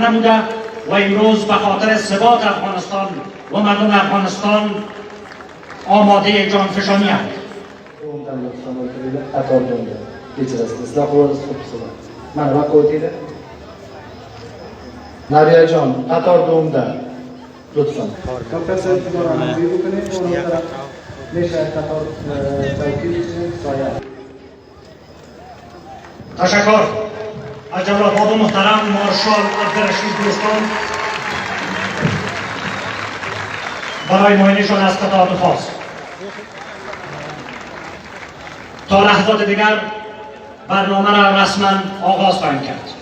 نموده و امروز به خاطر ثبات افغانستان و مردم افغانستان آماده جانفشانی است. نبیه جان قطار دومده لطفا دکتر صاحب که رانندگی بکنید و اون طرف میشه قطار چوکی بچینید سایه. تشکر از جناب آقای محترم مارشال عبدالرشید دوستان برای معاینه‌شان از قطار خاص. تا لحظات دیگر برنامه را رسما آغاز خواهیم کرد.